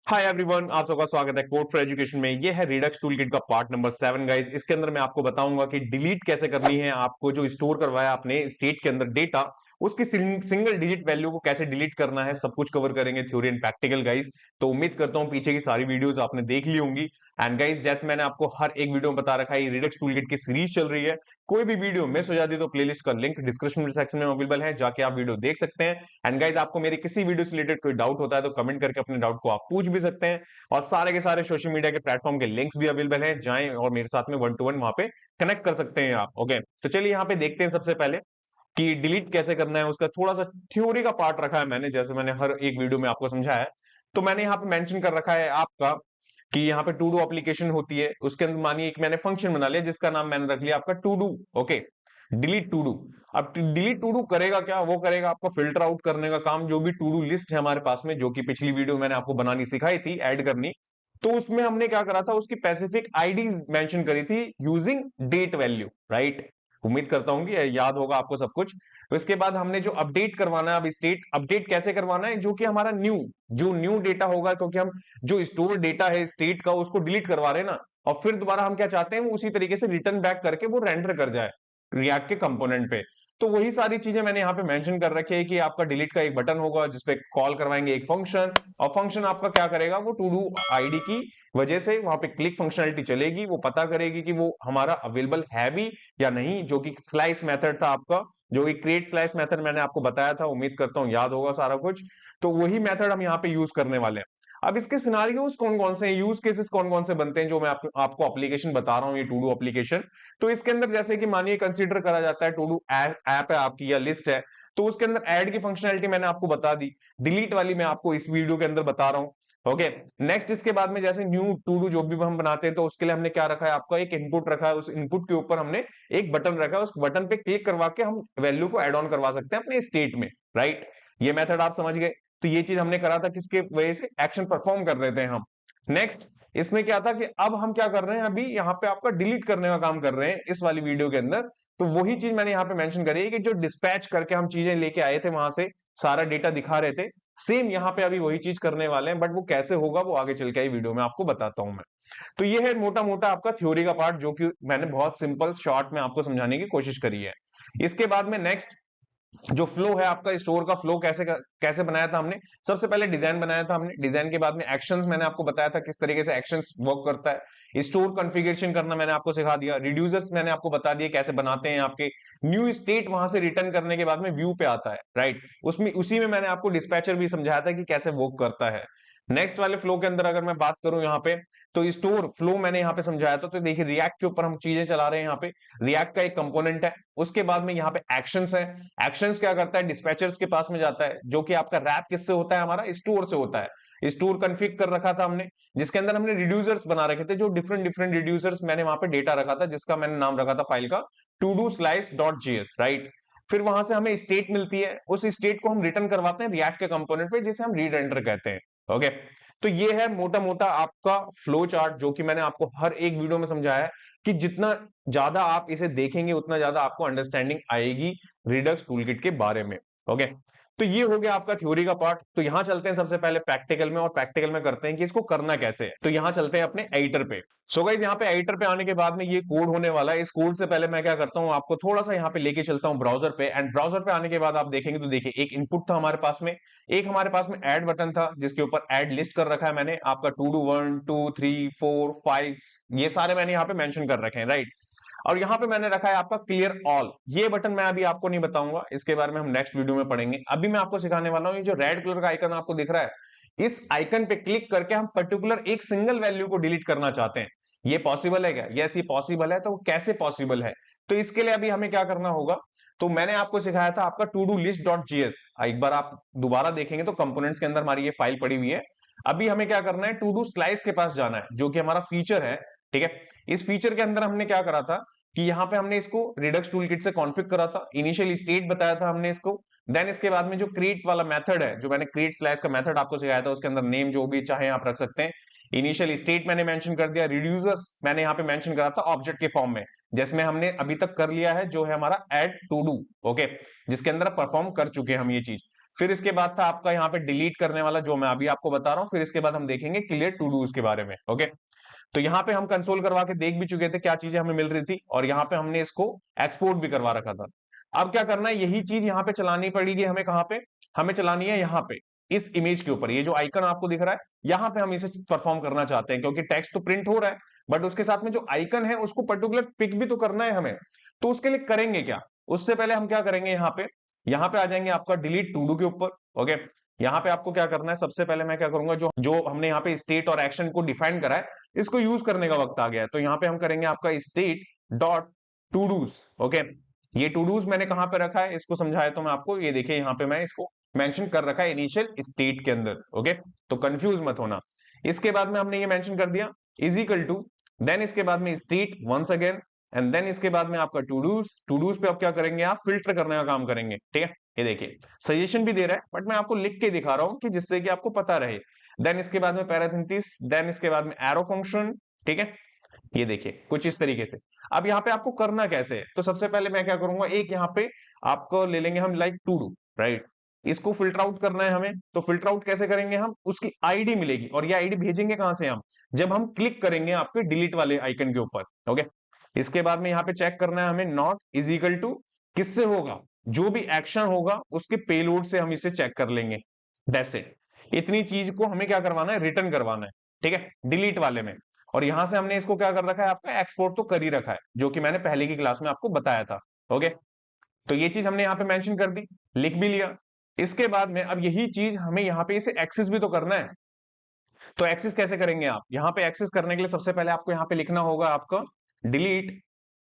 Hi everyone, आप सबका स्वागत है कोड फॉर एजुकेशन में। ये है रिडक्स टूलकिट का पार्ट नंबर 7 गाइस। इसके अंदर मैं आपको बताऊंगा कि डिलीट कैसे करनी है, आपको जो स्टोर करवाया आपने स्टेट के अंदर डेटा, उसकी सिंगल डिजिट वैल्यू को कैसे डिलीट करना है, सब कुछ कवर करेंगे, थ्योरी एंड प्रैक्टिकल गाइस। तो उम्मीद करता हूं पीछे की सारी वीडियोस आपने देख ली होंगी। एंड गाइस, जैसे मैंने आपको हर एक वीडियो में बता रखा है, ये रिडक्स टूलकिट की सीरीज चल रही है। कोई भी वीडियो मिस हो जाती है तो प्लेलिस्ट का लिंक डिस्क्रिप्शन सेक्शन में अवेलेबल है, जाके आप वीडियो देख सकते हैं। एंड गाइस, आपको मेरी किसी वीडियो से रिलेटेड कोई डाउट होता है तो कमेंट करके अपने डाउट को आप पूछ भी सकते हैं। और सारे के सारे सोशल मीडिया के प्लेटफॉर्म के लिंक्स भी अवेलेबल हैं, जाएं और मेरे साथ में वन टू वन वहां पे कनेक्ट कर सकते हैं आप। ओके, तो चलिए यहाँ पे देखते हैं सबसे पहले कि डिलीट कैसे करना है। उसका थोड़ा सा थ्योरी का पार्ट रखा है मैंने, जैसे मैंने हर एक वीडियो में आपको समझाया है। तो मैंने यहाँ पे मेंशन कर रखा है आपका कि यहाँ पे टू डू एप्लीकेशन होती है, उसके अंदर मानिए एक मैंने फंक्शन बना लिया जिसका नाम मैंने रख लिया आपका to do. Okay, delete to do. अब डिलीट टू डू करेगा क्या? वो करेगा आपका फिल्टर आउट करने का काम। जो भी टू डू लिस्ट है हमारे पास में, जो कि पिछली वीडियो मैंने आपको बनानी सिखाई थी, ऐड करनी, तो उसमें हमने क्या करा था, उसकी स्पेसिफिक आईडी मेंशन करी थी यूजिंग डेट वैल्यू, राइट। उम्मीद करता हूं कि याद होगा आपको सब कुछ। तो इसके बाद हमने जो अपडेट करवाना है, अब स्टेट अपडेट कैसे करवाना है, जो कि हमारा जो न्यू डेटा होगा, क्योंकि हम जो स्टोर डेटा है स्टेट का उसको डिलीट करवा रहे हैं ना। और फिर दोबारा हम क्या चाहते हैं, वो उसी तरीके से रिटर्न बैक करके वो रेंडर कर जाए रिएक्ट के कंपोनेंट पे। तो वही सारी चीजें मैंने यहाँ पे मेंशन कर रखी है कि आपका डिलीट का एक बटन होगा जिसपे कॉल करवाएंगे एक फंक्शन, और फंक्शन आपका क्या करेगा, वो टू डू आईडी की वजह से वहां पे क्लिक फंक्शनलिटी चलेगी, वो पता करेगी कि वो हमारा अवेलेबल है भी या नहीं, जो कि स्लाइस मेथड था आपका, जो एक क्रिएट स्लाइस मेथड मैंने आपको बताया था। उम्मीद करता हूं याद होगा सारा कुछ। तो वही मेथड हम यहाँ पे यूज करने वाले हैं। अब इसके सिनारियोज कौन कौन से हैं, यूज केसेस कौन कौन से बनते हैं, जो मैं आपको एप्लीकेशन बता रहा हूँ, ये टू डू एप्लीकेशन। तो इसके अंदर जैसे कि मानिए कंसीडर करा जाता है टू डू ऐप है आपकी या लिस्ट है, तो उसके अंदर ऐड की फंक्शनलिटी मैंने आपको बता दी। डिलीट वाली मैं आपको इस वीडियो के अंदर बता रहा हूँ। ओके, नेक्स्ट इसके बाद में जैसे न्यू टू डू जो भी हम बनाते हैं, तो उसके लिए हमने क्या रखा है, आपका एक इनपुट रखा है, उस इनपुट के ऊपर हमने एक बटन रखा है, उस बटन पे क्लिक करवा के हम वैल्यू को एड ऑन करवा सकते हैं अपने स्टेट में, राइट। ये मेथड आप समझ गए। तो ये चीज हमने करा था, किसके वजह से एक्शन परफॉर्म कर रहे थे हम। नेक्स्ट इसमें क्या था कि अब हम क्या कर रहे हैं, अभी यहाँ पे आपका डिलीट करने का काम कर रहे हैं इस वाली वीडियो के अंदर। तो वही चीज मैंने यहाँ पे मेंशन करी है कि जो डिस्पैच करके हम चीजें लेके आए थे वहां से, सारा डेटा दिखा रहे थे, सेम यहाँ पे अभी वही चीज करने वाले हैं। बट वो कैसे होगा वो आगे चल के आई वीडियो में आपको बताता हूं मैं। तो ये है मोटा मोटा आपका थ्योरी का पार्ट, जो कि मैंने बहुत सिंपल शॉर्ट में आपको समझाने की कोशिश करी है। इसके बाद में नेक्स्ट जो फ्लो है आपका, स्टोर का फ्लो कैसे बनाया था हमने। सबसे पहले डिजाइन बनाया था हमने, डिजाइन के बाद में एक्शंस मैंने आपको बताया था किस तरीके से एक्शंस वर्क करता है। स्टोर कॉन्फ़िगरेशन करना मैंने आपको सिखा दिया। रिड्यूसर्स मैंने आपको बता दिया कैसे बनाते हैं, आपके न्यू स्टेट वहां से रिटर्न करने के बाद में व्यू पे आता है, राइट। उसमें उसी में मैंने आपको डिस्पैचर भी समझाया था कि कैसे वर्क करता है। नेक्स्ट वाले फ्लो के अंदर अगर मैं बात करूं यहाँ पे, तो स्टोर फ्लो मैंने यहाँ पे समझाया था। तो देखिए, रिएक्ट के ऊपर हम चीजें चला रहे हैं, यहाँ पे रिएक्ट का एक कंपोनेंट है। उसके बाद में यहाँ पे एक्शंस है। एक्शंस क्या करता है, डिस्पैचर्स के पास में जाता है, जो कि आपका रैप किससे होता है, हमारा स्टोर से होता है। स्टोर कॉन्फ़िग कर रखा था हमने, जिसके अंदर हमने रिड्यूसर्स बना रखे थे, जो डिफरेंट डिफरेंट रिड्यूसर्स मैंने वहां पे डेटा रखा था, जिसका मैंने नाम रखा था फाइल का to do slice dot JS, right. फिर वहां से हमें स्टेट मिलती है, उस स्टेट को हम रिटर्न करवाते हैं रिएक्ट के कंपोनेंट पे, जिसे हम रीड एंटर कहते हैं। ओके, तो ये है मोटा मोटा आपका फ्लो चार्ट, जो कि मैंने आपको हर एक वीडियो में समझाया है कि जितना ज्यादा आप इसे देखेंगे उतना ज्यादा आपको अंडरस्टैंडिंग आएगी रिडक्स टूलकिट के बारे में। ओके, तो ये हो गया आपका थ्योरी का पार्ट। तो यहां चलते हैं सबसे पहले प्रैक्टिकल में, और प्रैक्टिकल में करते हैं कि इसको करना कैसे है। तो यहां चलते हैं अपने एडिटर पे। सो गाइस, यहाँ पे एडिटर पे आने के बाद में ये कोड होने वाला है। इस कोड से पहले मैं क्या करता हूँ, आपको थोड़ा सा यहाँ पे लेके चलता हूँ ब्राउजर पे। एंड ब्राउजर पे आने के बाद आप देखेंगे, तो देखिए एक इनपुट था हमारे पास में, एक हमारे पास में ऐड बटन था, जिसके ऊपर ऐड लिस्ट कर रखा है मैंने आपका टू डू 1 2 3 4 5, ये सारे मैंने यहाँ पे मेंशन कर रखे हैं, राइट। और यहाँ पे मैंने रखा है आपका क्लियर ऑल। ये बटन मैं अभी आपको नहीं बताऊंगा, इसके बारे में हम नेक्स्ट वीडियो में पढ़ेंगे। अभी मैं आपको सिखाने वाला हूँ, ये जो रेड कलर का आइकन आपको दिख रहा है, इस आइकन पे क्लिक करके हम पर्टिकुलर एक सिंगल वैल्यू को डिलीट करना चाहते हैं। ये पॉसिबल है क्या? यस, ये पॉसिबल है। तो कैसे पॉसिबल है? तो इसके लिए अभी हमें क्या करना होगा, तो मैंने आपको सिखाया था आपका to do list dot JS. एक बार आप दोबारा देखेंगे तो कंपोनेंट्स के अंदर हमारी ये फाइल पड़ी हुई है। अभी हमें क्या करना है, टू डू स्लाइस के पास जाना है, जो कि हमारा फीचर है, ठीक है। इस फीचर के अंदर हमने क्या करा था कि यहाँ पे हमने इसको रिडक्स टूलकिट से कॉन्फ़िग करा था, इनिशियल स्टेट बताया था हमने इसको। देन इसके बाद में जो क्रिएट वाला मेथड है, जो मैंने क्रिएट स्लैश का मेथड आपको सिखाया था, उसके अंदर नेम जो भी चाहे आप रख सकते हैं। इनिशियल स्टेट मैंने मेंशन कर दिया। रिड्यूसर्स मैंने यहाँ पे मेंशन करा था ऑब्जेक्ट के फॉर्म में, जिसमें हमने अभी तक कर लिया है, जो है हमारा ऐड टू डू। ओके, जिसके अंदर परफॉर्म कर चुके हैं हम ये चीज। फिर इसके बाद था आपका यहाँ पे डिलीट करने वाला, जो मैं अभी आपको बता रहा हूँ। फिर इसके बाद हम देखेंगे क्लियर टू डूज के बारे में। ओके, तो यहाँ पे हम कंसोल करवा के देख भी चुके थे क्या चीजें हमें मिल रही थी, और यहाँ पे हमने इसको एक्सपोर्ट भी करवा रखा था। अब क्या करना है, यही चीज यहाँ पे चलानी पड़ेगी हमें। कहाँ पे हमें चलानी है? यहाँ पे इस इमेज के ऊपर, ये जो आइकन आपको दिख रहा है, यहाँ पे हम इसे परफॉर्म करना चाहते हैं, क्योंकि टेक्स्ट तो प्रिंट हो रहा है, बट उसके साथ में जो आइकन है उसको पर्टिकुलर पिक भी तो करना है हमें। तो उसके लिए करेंगे क्या? उससे पहले हम क्या करेंगे, यहाँ पे आ जाएंगे आपका डिलीट टू डू के ऊपर। ओके, यहाँ पे आपको क्या करना है, सबसे पहले मैं क्या करूंगा, जो जो हमने यहाँ पे स्टेट और एक्शन को डिफाइन करा है, इसको यूज करने का वक्त आ गया है। तो यहाँ पे हम करेंगे आपका state dot to dos. Okay, ये टू डूज मैंने कहां पे रखा है, इसको समझाया तो मैं आपको, ये देखिए यहाँ पे मैं इसको मेंशन कर रखा है इनिशियल स्टेट के अंदर। ओके, तो कंफ्यूज मत होना। इसके बाद में हमने ये मेंशन कर दिया इज इक्वल टू, देन इसके बाद में state once again, and then इसके बाद में आपका टू डूज पे आप क्या करेंगे, आप फिल्टर करने का काम करेंगे। ठीक है, ये देखिए सजेशन भी दे रहा है, बट मैं आपको लिख के दिखा रहा हूं कि जिससे कि आपको पता रहे। देन इसके बाद में पैरासिंथिस, देन इसके बाद में एरो फंक्शन। ठीक है, ये देखिए कुछ इस तरीके से। अब यहाँ पे आपको करना कैसे है, तो सबसे पहले मैं क्या करूंगा, एक यहाँ पे आपको ले लेंगे हम लाइक टू डू, राइट। इसको फिल्टर आउट करना है हमें, तो फिल्टर आउट कैसे करेंगे हम, उसकी आईडी मिलेगी, और ये आईडी भेजेंगे कहां से हम, जब हम क्लिक करेंगे आपके डिलीट वाले आइकन के ऊपर। ओके, इसके बाद में यहाँ पे चेक करना है हमें, नॉट इज इक्वल टू किससे होगा, जो भी एक्शन होगा उसके पेलोड से हम इसे चेक कर लेंगे। That's it. इतनी चीज को हमें क्या करवाना है, रिटर्न करवाना है। ठीक है, डिलीट वाले में। और यहां से हमने इसको क्या कर रखा है, आपका एक्सपोर्ट तो कर ही रखा है, जो कि मैंने पहले की क्लास में आपको बताया था। ओके, तो ये चीज हमने यहाँ पे मेंशन कर दी, लिख भी लिया। इसके बाद में अब यही चीज हमें यहाँ पे इसे एक्सेस भी तो करना है। तो एक्सेस कैसे करेंगे आप, यहाँ पे एक्सेस करने के लिए सबसे पहले आपको यहाँ पे लिखना होगा आपका डिलीट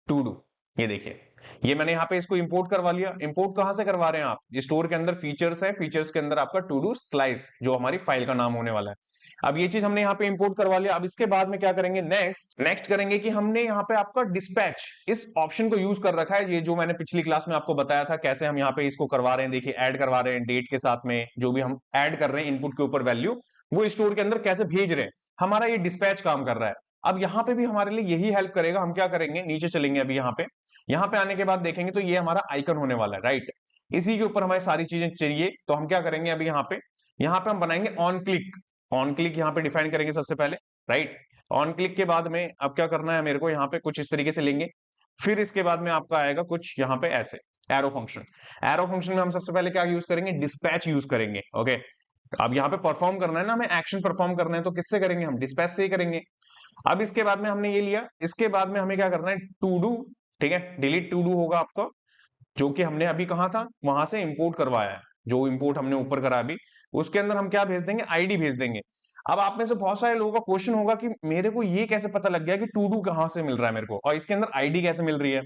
टू डू। ये देखिए, ये मैंने यहाँ पे इसको इंपोर्ट करवा लिया। इंपोर्ट कहां से करवा रहे हैं आप, स्टोर के अंदर फीचर्स है, फीचर्स के अंदर आपका टू डू स्लाइस, जो हमारी फाइल का नाम होने वाला है। अब ये चीज हमने यहाँ पे इंपोर्ट करवा लिया। अब इसके बाद में क्या करेंगे, नेक्स्ट नेक्स्ट करेंगे कि हमने यहाँ पे आपका डिस्पैच इस ऑप्शन को यूज कर रखा है, ये जो मैंने पिछली क्लास में आपको बताया था कैसे हम यहाँ पे इसको करवा रहे हैं। देखिए ऐड करवा रहे हैं डेट के साथ में, जो भी हम ऐड कर रहे हैं इनपुट के ऊपर वैल्यू, वो स्टोर के अंदर कैसे भेज रहे हैं, हमारा ये डिस्पैच काम कर रहा है। अब यहाँ पे भी हमारे लिए यही हेल्प करेगा। हम क्या करेंगे, नीचे चलेंगे अभी यहाँ पे आने के बाद देखेंगे तो ये हमारा आइकन होने वाला है, राइट। इसी के ऊपर हमारी सारी चीजें चाहिए, तो हम क्या करेंगे अभी यहाँ पे हम बनाएंगे ऑन क्लिक। ऑन क्लिक यहाँ पे डिफाइन करेंगे सबसे पहले, राइट। ऑन क्लिक के बाद में अब क्या करना है मेरे को, यहाँ पे कुछ इस तरीके से लेंगे। फिर इसके बाद में आपका आएगा कुछ यहाँ पे ऐसे एरो फंक्शन। एरो फंक्शन में हम सबसे पहले क्या यूज करेंगे, डिस्पैच यूज करेंगे। ओके, अब यहाँ पे परफॉर्म करना है ना, हमें एक्शन परफॉर्म करना है, तो किससे करेंगे, हम डिस्पैच से ही करेंगे। अब इसके बाद में हमने ये लिया, इसके बाद में हमें क्या करना है, टू डू। ठीक है, डिलीट टू डू होगा आपका, जो कि हमने अभी कहा था वहां से इंपोर्ट करवाया है, जो इंपोर्ट हमने ऊपर करा अभी, उसके अंदर हम क्या भेज देंगे, आईडी भेज देंगे। अब आप में से बहुत सारे लोगों का क्वेश्चन होगा कि मेरे को ये कैसे पता लग गया कि टू डू कहां से मिल रहा है मेरे को, और इसके अंदर आईडी कैसे मिल रही है।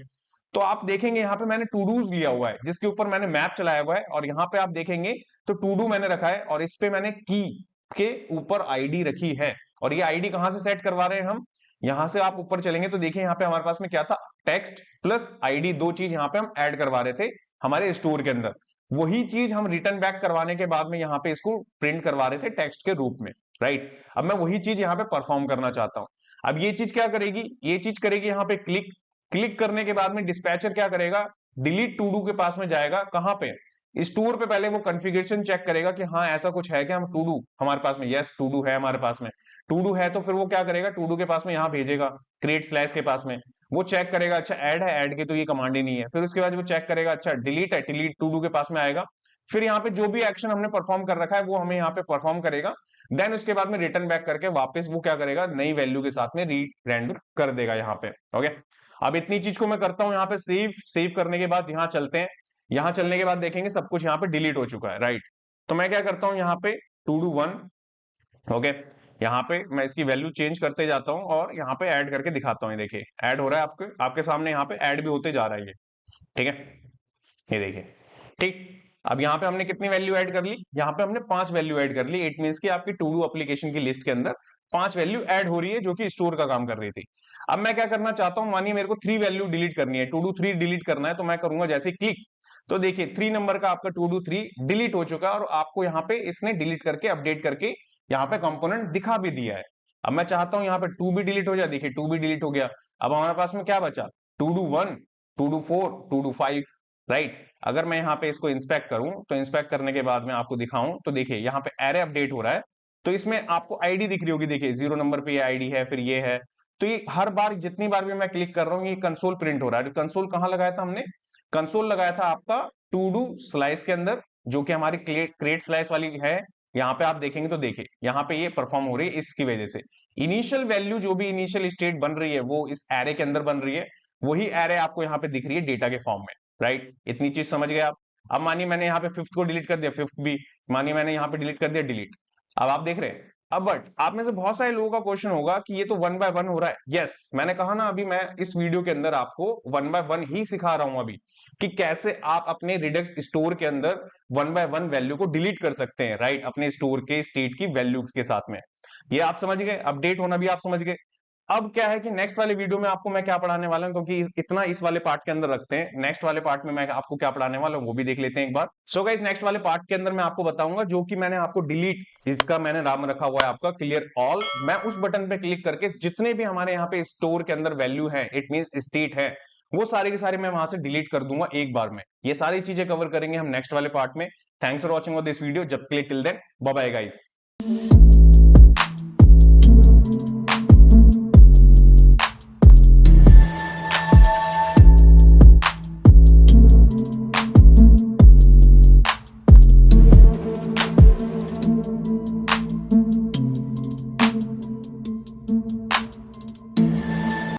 तो आप देखेंगे यहाँ पे मैंने टू डूज लिया हुआ है, जिसके ऊपर मैंने मैप चलाया हुआ है, और यहाँ पे आप देखेंगे तो टू डू मैंने रखा है, और इस पे मैंने की के ऊपर आईडी रखी है। और ये आईडी कहां से सेट करवा रहे हैं हम, यहां से आप ऊपर चलेंगे तो देखिए यहाँ पे हमारे पास में क्या था, टेक्स्ट प्लस आईडी, दो चीज यहाँ पे हम ऐड करवा रहे थे हमारे स्टोर के अंदर। वही चीज हम रिटर्न बैक करवाने के बाद में यहाँ पे इसको प्रिंट करवा रहे थे टेक्स्ट के रूप में, राइट। अब मैं वही चीज यहाँ पे परफॉर्म करना चाहता हूँ। अब ये चीज क्या करेगी, ये चीज करेगी यहाँ पे क्लिक। क्लिक करने के बाद में डिस्पैचर क्या करेगा, डिलीट टू डू के पास में जाएगा, कहां पे, स्टोर पे पहले वो कॉन्फ़िगरेशन चेक करेगा कि हाँ ऐसा कुछ है क्या, हम टू डू हमारे पास में, यस टू डू है हमारे पास में। टू डू है तो फिर वो क्या करेगा, टू डू के पास में यहाँ भेजेगा, क्रिएट स्लैश के पास में। वो चेक करेगा, अच्छा ऐड है, ऐड की तो ये कमांड ही नहीं है। फिर उसके बाद वो चेक करेगा, अच्छा डिलीट है, डिलीट टू डू के पास में आएगा। फिर यहाँ पे जो भी एक्शन हमने परफॉर्म कर रखा है वो हमें यहाँ पे परफॉर्म करेगा। देन उसके बाद में रिटर्न बैक करके वापस वो क्या करेगा, नई वैल्यू के साथ में री रेंडर कर देगा यहाँ पे। ओके, अब इतनी चीज को मैं करता हूँ यहाँ पे सेव। सेव करने के बाद यहाँ चलते हैं, यहाँ चलने के बाद देखेंगे सब कुछ यहाँ पे डिलीट हो चुका है, राइट। तो मैं क्या करता हूँ यहाँ पे टू डू वन। ओके, यहाँ पे मैं इसकी वैल्यू चेंज करते जाता हूँ और यहाँ पे ऐड करके दिखाता हूँ। ये देखिए ऐड हो रहा है आपके आपके सामने, यहाँ पे ऐड भी होते जा रहा है ये, ठीक है। ये देखिए, ठीक। अब यहाँ पे हमने कितनी वैल्यू ऐड कर ली, यहाँ पे हमने 5 वैल्यू ऐड कर ली। इट मींस कि आपकी टू डू एप्लीकेशन की लिस्ट के अंदर 5 वैल्यू ऐड हो रही है, जो कि स्टोर का काम कर रही थी। अब मैं क्या करना चाहता हूँ, मानिए मेरे को 3 वैल्यू डिलीट करनी है, टू डू 3 डिलीट करना है, तो मैं करूंगा जैसे क्लिक, तो देखिए 3 नंबर का आपका टू डू 3 डिलीट हो चुका है, और आपको यहाँ पे इसने डिलीट करके अपडेट करके यहाँ पे कंपोनेंट दिखा भी दिया है। अब मैं चाहता हूँ यहाँ पे 2 भी डिलीट हो जाए, देखिए 2 भी डिलीट हो गया। अब हमारे पास में क्या बचा, to do 1, to do 4, to do 5, राइट। अगर मैं यहाँ पे इसको इंस्पेक्ट करूं तो इंस्पेक्ट करने के बाद मैं आपको दिखाऊं तो देखिए यहाँ पे एरे अपडेट हो रहा है। तो इसमें आपको आईडी दिख रही होगी, देखिए 0 नंबर पे ये आईडी है, फिर ये है। तो ये हर बार जितनी बार भी मैं क्लिक कर रहा हूँ ये कंसोल प्रिंट हो रहा है। तो कंसोल कहाँ लगाया था हमने? कंसोल लगाया था आपका टू डू स्लाइस के अंदर, जो कि हमारी क्रिएट स्लाइस वाली है। यहाँ पे आप देखेंगे तो देखिए यहाँ पे ये परफॉर्म हो रही है इसकी वजह से। इनिशियल वैल्यू जो भी इनिशियल स्टेट बन रही है वो इस एरे के अंदर बन रही है, वही एरे आपको यहाँ पे दिख रही है डेटा के फॉर्म में। राइट, इतनी चीज समझ गए आप? अब मानिए मैंने यहाँ पे फिफ्थ को डिलीट कर दिया, फिफ्थ भी मानिए मैंने यहाँ पे डिलीट कर दिया, डिलीट। अब आप देख रहे हैं। अब बट आप में से बहुत सारे लोगों का क्वेश्चन होगा कि ये तो वन बाय वन हो रहा है। यस, मैंने कहा ना अभी मैं इस वीडियो के अंदर आपको वन बाय वन ही सिखा रहा हूं अभी, कि कैसे आप अपने रिडक्स स्टोर के अंदर वन बाय वन वैल्यू को डिलीट कर सकते हैं। राइट, अपने स्टोर के स्टेट की वैल्यू के साथ में। ये आप समझ गए, अपडेट होना भी आप समझ गए। अब क्या है कि नेक्स्ट वाले वीडियो में आपको मैं क्या पढ़ाने वाला हूं, क्योंकि इतना इस वाले पार्ट के अंदर रखते हैं। नेक्स्ट वाले पार्ट में मैं आपको क्या पढ़ाने वाला हूं वो भी देख लेते हैं एक बार। सो गाइस, नेक्स्ट वाले पार्ट के अंदर मैं आपको बताऊंगा जो कि मैंने आपको डिलीट, इसका मैंने नाम रखा हुआ है आपका क्लियर ऑल। मैं उस बटन पे क्लिक करके जितने भी हमारे यहाँ पे स्टोर के अंदर वैल्यू है, इट मीन स्टेट है, वो सारे के सारे मैं वहां से डिलीट कर दूंगा एक बार में। ये सारी चीजें कवर करेंगे हम नेक्स्ट वाले पार्ट में। Thanks for watching this video. जब click till then, bye bye guys.